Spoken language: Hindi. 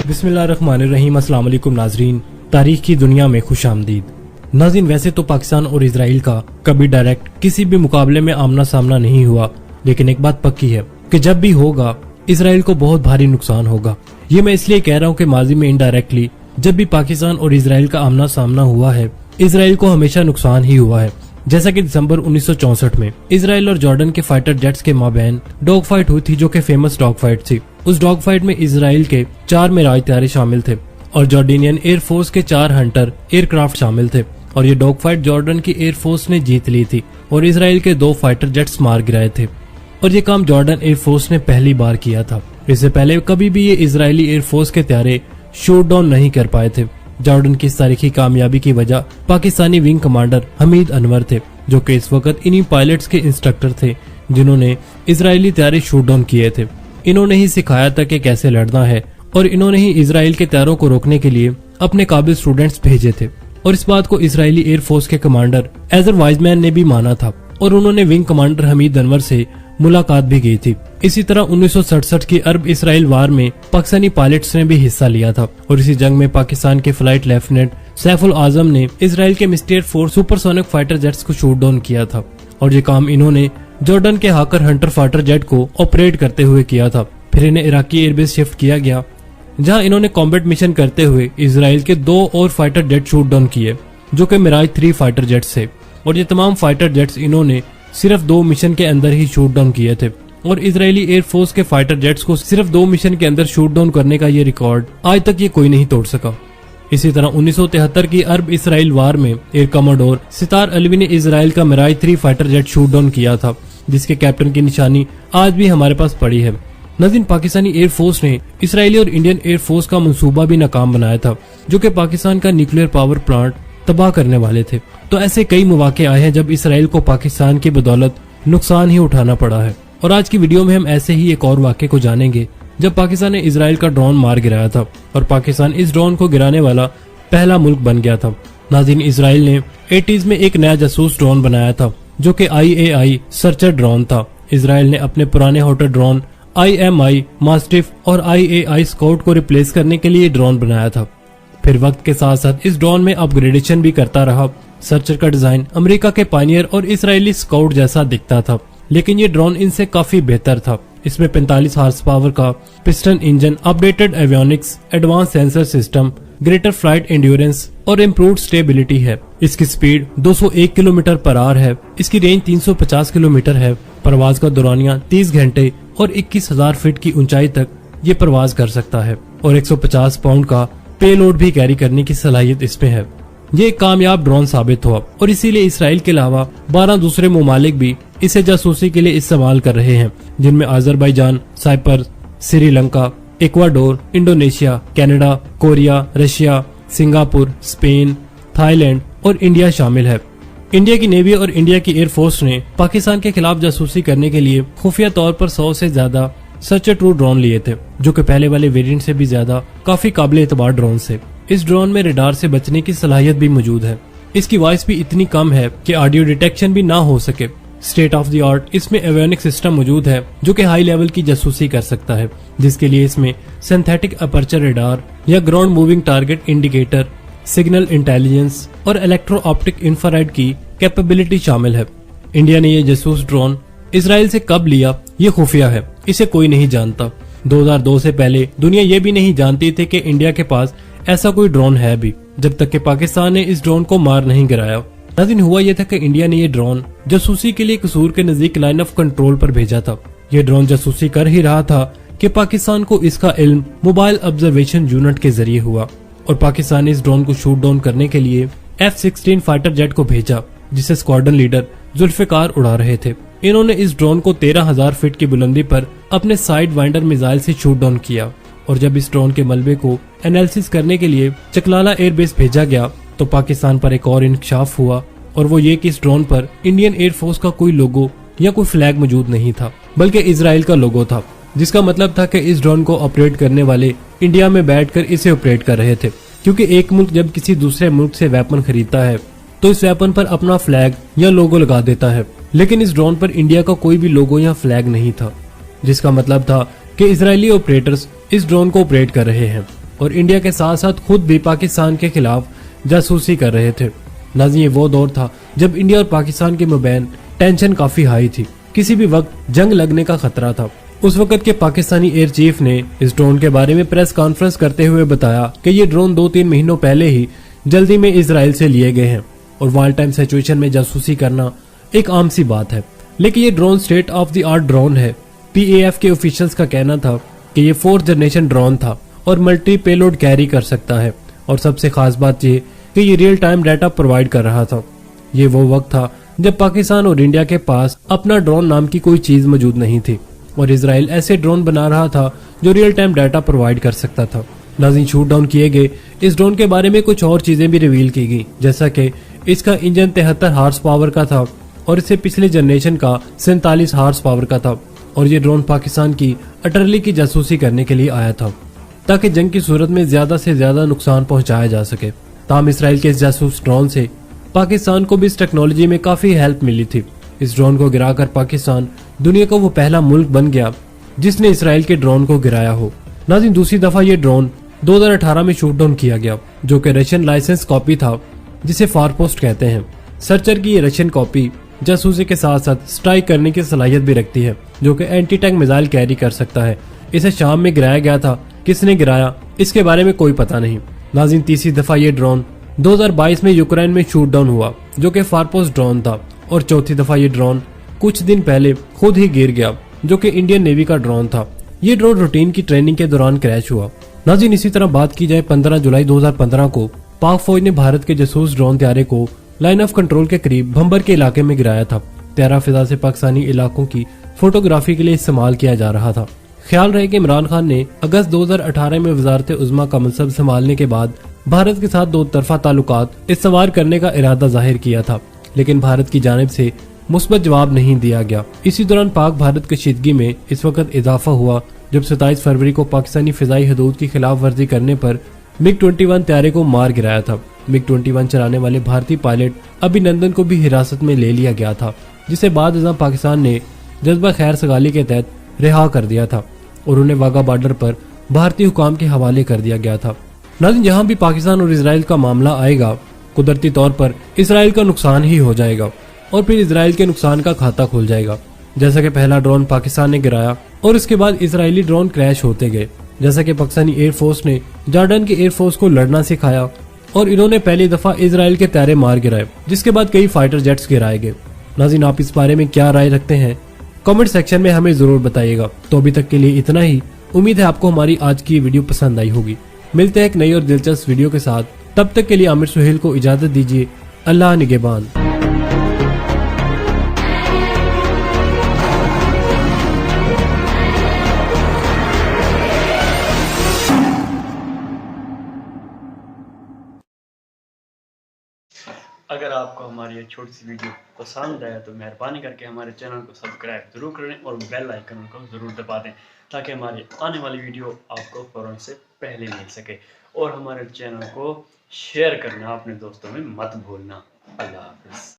बिस्मिल्लाहिर्रहमानिर्रहीम। अस्सलाम वालेकुम नाजरीन, तारीख की दुनिया में खुश आमदीद। नाज़रीन, वैसे तो पाकिस्तान और इजराइल का कभी डायरेक्ट किसी भी मुकाबले में आमना सामना नहीं हुआ, लेकिन एक बात पक्की है कि जब भी होगा इजराइल को बहुत भारी नुकसान होगा। ये मैं इसलिए कह रहा हूँ कि माजी में इनडायरेक्टली जब भी पाकिस्तान और इजराइल का आमना सामना हुआ है, इजराइल को हमेशा नुकसान ही हुआ है। जैसा कि दिसंबर 1964 में इजराइल और जॉर्डन के फाइटर जेट्स के माबैन डॉग फाइट हुई थी, जो कि फेमस डॉग फाइट थी। उस डॉग फाइट में इजराइल के 4 मिराज तैयारे शामिल थे और जॉर्डेनियन एयरफोर्स के 4 हंटर एयरक्राफ्ट शामिल थे। और ये डॉग फाइट जॉर्डन की एयरफोर्स ने जीत ली थी और इजराइल के 2 फाइटर जेट्स मार गिराए थे। और ये काम जॉर्डन एयरफोर्स ने पहली बार किया था। इससे पहले कभी भी ये इजरायली एयरफोर्स के तैयारे शूट डाउन नहीं कर पाए थे। जॉर्डन की इस तारीखी कामयाबी की वजह पाकिस्तानी विंग कमांडर हमीद अनवर थे, जो कि इस वक्त इन्हीं पायलट्स के इंस्ट्रक्टर थे जिन्होंने इजरायली तैयारे शूट डाउन किए थे। इन्होंने ही सिखाया था कि कैसे लड़ना है और इन्होंने ही इजराइल के तैयारों को रोकने के लिए अपने काबिल स्टूडेंट्स भेजे थे। और इस बात को इजरायली एयरफोर्स के कमांडर एजर वाइजमैन ने भी माना था और उन्होंने विंग कमांडर हमीद अनवर से मुलाकात भी की थी। इसी तरह 1967 की अरब इसराइल वार में पाकिस्तानी पायलट्स ने भी हिस्सा लिया था और इसी जंग में पाकिस्तान के फ्लाइट लेफ्टिनेंट सैफुल आजम ने इजराइल के मिस्टर 4 सुपरसोनिक फाइटर जेट्स को शूट डाउन किया था। और ये काम इन्होंने जॉर्डन के हाकर हंटर फाइटर जेट को ऑपरेट करते हुए किया था। फिर इन्हें इराकी एयरबेस शिफ्ट किया गया, जहां इन्होंने कॉम्बैट मिशन करते हुए इजराइल के 2 और फाइटर जेट शूट डाउन किए, जो कि मिराज 3 फाइटर जेट्स थे। और ये तमाम फाइटर जेट्स इन्होंने सिर्फ 2 मिशन के अंदर ही शूट डाउन किए थे और इजरायली एयरफोर्स के फाइटर जेट्स को सिर्फ 2 मिशन के अंदर शूट डाउन करने का ये रिकॉर्ड आज तक ये कोई नहीं तोड़ सका। इसी तरह 1973 की अरब इसराइल वार में एयर कमोडोर सितार अलवी ने इजराइल का Mirage 3 fighter jet shoot down किया था, जिसके कैप्टन की निशानी आज भी हमारे पास पड़ी है। नाज़रीन, पाकिस्तानी एयरफोर्स ने इसराइली और इंडियन एयरफोर्स का मंसूबा भी नाकाम बनाया था, जो कि पाकिस्तान का न्यूक्लियर पावर प्लांट तबाह करने वाले थे। तो ऐसे कई मौके आए हैं जब इसराइल को पाकिस्तान की बदौलत नुकसान ही उठाना पड़ा है। और आज की वीडियो में हम ऐसे ही एक और वाक़े को जानेंगे जब पाकिस्तान ने इजराइल का ड्रोन मार गिराया था और पाकिस्तान इस ड्रोन को गिराने वाला पहला मुल्क बन गया था। नाज़रीन, इसराइल ने 80s में एक नया जासूस ड्रोन बनाया था, जो कि IAI सर्चर ड्रोन था। इसराइल ने अपने पुराने हॉटर ड्रोन IMI मास्टिफ और IAI स्काउट को रिप्लेस करने के लिए ड्रोन बनाया था। फिर वक्त के साथ साथ इस ड्रोन में अपग्रेडेशन भी करता रहा। सर्चर का डिजाइन अमेरिका के पायनियर और इसराइली स्काउट जैसा दिखता था, लेकिन ये ड्रोन इनसे काफी बेहतर था। इसमें 45 हॉर्स पावर का piston engine, updated avionics, advance sensor system, greater flight endurance और इम्प्रूव्ड स्टेबिलिटी है। इसकी स्पीड 201 किलोमीटर पर आवर है। इसकी रेंज 350 किलोमीटर है। परवाज का दौरानिया 30 घंटे और 21,000 फीट की ऊंचाई तक ये परवाज कर सकता है और 150 पाउंड का पेलोड भी कैरी करने की सलाहियत इसमें है। ये एक कामयाब ड्रोन साबित हुआ और इसीलिए इसराइल के अलावा 12 दूसरे ममालिक भी इसे जासूसी के लिए इस्तेमाल कर रहे हैं, जिनमें Azerbaijan, Cyprus, Sri Lanka, Ecuador, Indonesia, Canada, Korea, Russia, Singapore, Spain, Thailand और इंडिया शामिल है। इंडिया की नेवी और इंडिया की एयरफोर्स ने पाकिस्तान के खिलाफ जासूसी करने के लिए खुफिया तौर पर 100 से ज्यादा सर्चर ट्रू ड्रोन लिए थे, जो कि पहले वाले वेरिएंट से भी ज्यादा काफी काबिल एतबार ड्रोन से। इस ड्रोन में रडार से बचने की सलाहियत भी मौजूद है। इसकी वॉइस भी इतनी कम है कि ऑडियो डिटेक्शन भी ना हो सके। स्टेट ऑफ द आर्ट इसमें एवियोनिक सिस्टम मौजूद है, जो कि हाई लेवल की जासूसी कर सकता है, जिसके लिए इसमें सिंथेटिक अपर्चर रडार या ground moving target indicator, signal intelligence और इलेक्ट्रो ऑप्टिक इंफ्रारेड की कैपेबिलिटी शामिल है। इंडिया ने ये जासूस ड्रोन इसराइल से कब लिया ये खुफिया है, इसे कोई नहीं जानता। 2002 से पहले दुनिया ये भी नहीं जानती थी कि इंडिया के पास ऐसा कोई ड्रोन है भी, जब तक कि पाकिस्तान ने इस ड्रोन को मार नहीं गिराया। नाज़रीन, हुआ यह था कि इंडिया ने ये ड्रोन जासूसी के लिए कसूर के नजदीक लाइन ऑफ कंट्रोल पर भेजा था। ये ड्रोन जासूसी कर ही रहा था कि पाकिस्तान को इसका इल्म मोबाइल ऑब्जर्वेशन यूनिट के जरिए हुआ और पाकिस्तान ने इस ड्रोन को शूट डाउन करने के लिए F-16 फाइटर जेट को भेजा, जिसे स्क्वाड्रन लीडर जुल्फिकार उड़ा रहे थे। इन्होंने इस ड्रोन को 13,000 फीट की बुलंदी पर अपने साइड वाइंडर मिसाइल से शूट डाउन किया और जब इस ड्रोन के मलबे को एनालिसिस करने के लिए चकलाला एयरबेस भेजा गया तो पाकिस्तान पर एक और इंकशाफ हुआ और वो ये कि इस ड्रोन पर इंडियन एयरफोर्स का कोई लोगो या कोई फ्लैग मौजूद नहीं था, बल्कि इजराइल का लोगो था, जिसका मतलब था कि इस ड्रोन को ऑपरेट करने वाले इंडिया में बैठकर इसे ऑपरेट कर रहे थे। क्योंकि एक मुल्क जब किसी दूसरे मुल्क से वेपन खरीदता है तो इस वेपन पर अपना फ्लैग या लोगो लगा देता है। लेकिन इस ड्रोन पर इंडिया का कोई भी लोगो या फ्लैग नहीं था, जिसका मतलब था कि इजरायली ऑपरेटर्स इस ड्रोन को ऑपरेट कर रहे हैं और इंडिया के साथ साथ खुद भी पाकिस्तान के खिलाफ जासूसी कर रहे थे। नाज़रीन, ये वो दौर था जब इंडिया और पाकिस्तान के मबैन टेंशन काफी हाई थी, किसी भी वक्त जंग लगने का खतरा था। उस वक्त के पाकिस्तानी एयर चीफ ने इस ड्रोन के बारे में प्रेस कॉन्फ्रेंस करते हुए बताया कि ये ड्रोन 2-3 महीनों पहले ही जल्दी में इसराइल से लिए गए हैं और वॉर टाइम सिचुएशन में जासूसी करना एक आम सी बात है। लेकिन ये drone state of the art drone है। PAF के ऑफिशियल्स का कहना था कि ये 4th जनरेशन ड्रोन था और मल्टी पेलोड कैरी कर सकता है, और सबसे खास बात ये कि ये रियल टाइम डाटा प्रोवाइड कर रहा था। ये वो वक्त था जब पाकिस्तान और इंडिया के पास अपना ड्रोन नाम की कोई चीज मौजूद नहीं थी और इसराइल ऐसे ड्रोन बना रहा था जो रियल टाइम डाटा प्रोवाइड कर सकता था। नाज़रीन, शूट डाउन किए गए इस ड्रोन के बारे में कुछ और चीजें भी रिवील की गई, जैसा कि इसका इंजन 73 हार्स पावर का था और इससे पिछले जनरेशन का 47 हार्स पावर का था, और ये ड्रोन पाकिस्तान की अटरली की जासूसी करने के लिए आया था ताकि जंग की सूरत में ज्यादा से ज्यादा नुकसान पहुंचाया जा सके। ताहम इसराइल के इस जासूस ड्रोन से पाकिस्तान को भी इस टेक्नोलॉजी में काफी हेल्प मिली थी। इस ड्रोन को गिराकर पाकिस्तान दुनिया का वो पहला मुल्क बन गया जिसने इसराइल के ड्रोन को गिराया हो। नाज़रीन, दूसरी दफा ये ड्रोन 2018 में शूट डाउन किया गया, जो कि रशियन लाइसेंस कॉपी था जिसे फारपोस्ट कहते हैं। सर्चर की ये रशियन कॉपी जासूसी के साथ साथ स्ट्राइक करने की सलाहियत भी रखती है, जो कि एंटी टैंक मिसाइल कैरी कर सकता है। इसे शाम में गिराया गया था, किसने गिराया इसके बारे में कोई पता नहीं। नाज़रीन, तीसरी दफा ये ड्रोन 2022 में यूक्रेन में शूट डाउन हुआ, जो कि फारपोस्ट ड्रोन था, और चौथी दफा ये ड्रोन कुछ दिन पहले खुद ही गिर गया, जो कि इंडियन नेवी का ड्रोन था। ये ड्रोन रूटीन की ट्रेनिंग के दौरान क्रैश हुआ। नाज़रीन, इसी तरह बात की जाए 15 जुलाई 2015 को पाक फौज ने भारत के जासूस ड्रोन त्यारे को लाइन ऑफ कंट्रोल के करीब भंबर के इलाके में गिराया था। त्यारा फिजा से पाकिस्तानी इलाकों की फोटोग्राफी के लिए इस्तेमाल किया जा रहा था। ख्याल रहे कि इमरान खान ने अगस्त 2018 में वजारत उज़्मा का मनसब संभालने के बाद भारत के साथ दो तरफा ताल्लुकात इस्तवार करने का इरादा जाहिर किया था, लेकिन भारत की जानिब से मुस्बत जवाब नहीं दिया गया। इसी दौरान पाक भारत कशीदगी में इस वक्त इजाफा हुआ जब 27 फरवरी को पाकिस्तानी फिजाई हदूद की खिलाफ वर्जी करने पर MiG-21 त्यारे को मार गिराया था। MiG-21 चलाने वाले भारतीय पायलट अभिनंदन को भी हिरासत में ले लिया गया था, जिसे बाद अज़ां पाकिस्तान ने जज्बा खैर सगाली के तहत रिहा कर दिया था और उन्हें वाघा बॉर्डर पर भारतीय हुकाम के हवाले कर दिया गया था। नाज़रीन, जहां भी पाकिस्तान और इसराइल का मामला आएगा, कुदरती तौर पर इसराइल का नुकसान ही हो जाएगा और फिर इसराइल के नुकसान का खाता खुल जाएगा। जैसा कि पहला ड्रोन पाकिस्तान ने गिराया और इसके बाद इसराइली ड्रोन क्रैश होते गए। जैसा कि पाकिस्तानी एयरफोर्स ने जॉर्डन के एयरफोर्स को लड़ना सिखाया और इन्होंने पहली दफा इसराइल के त्यारे मार गिराए, जिसके बाद कई फाइटर जेट्स गिराए गए। नाज़रीन, आप इस बारे में क्या राय रखते हैं? कमेंट सेक्शन में हमें जरूर बताइएगा। तो अभी तक के लिए इतना ही। उम्मीद है आपको हमारी आज की वीडियो पसंद आई होगी। मिलते हैं एक नई और दिलचस्प वीडियो के साथ। तब तक के लिए आमिर सुहेल को इजाजत दीजिए। अल्लाह निगहबान। अगर आपको हमारी ये छोटी सी वीडियो पसंद आया तो मेहरबानी करके हमारे चैनल को सब्सक्राइब जरूर करें और बेल आइकन को ज़रूर दबा दें, ताकि हमारी आने वाली वीडियो आपको फ़ौरन से पहले मिल सके। और हमारे चैनल को शेयर करना अपने दोस्तों में मत भूलना। अल्लाह हाफ़िज़।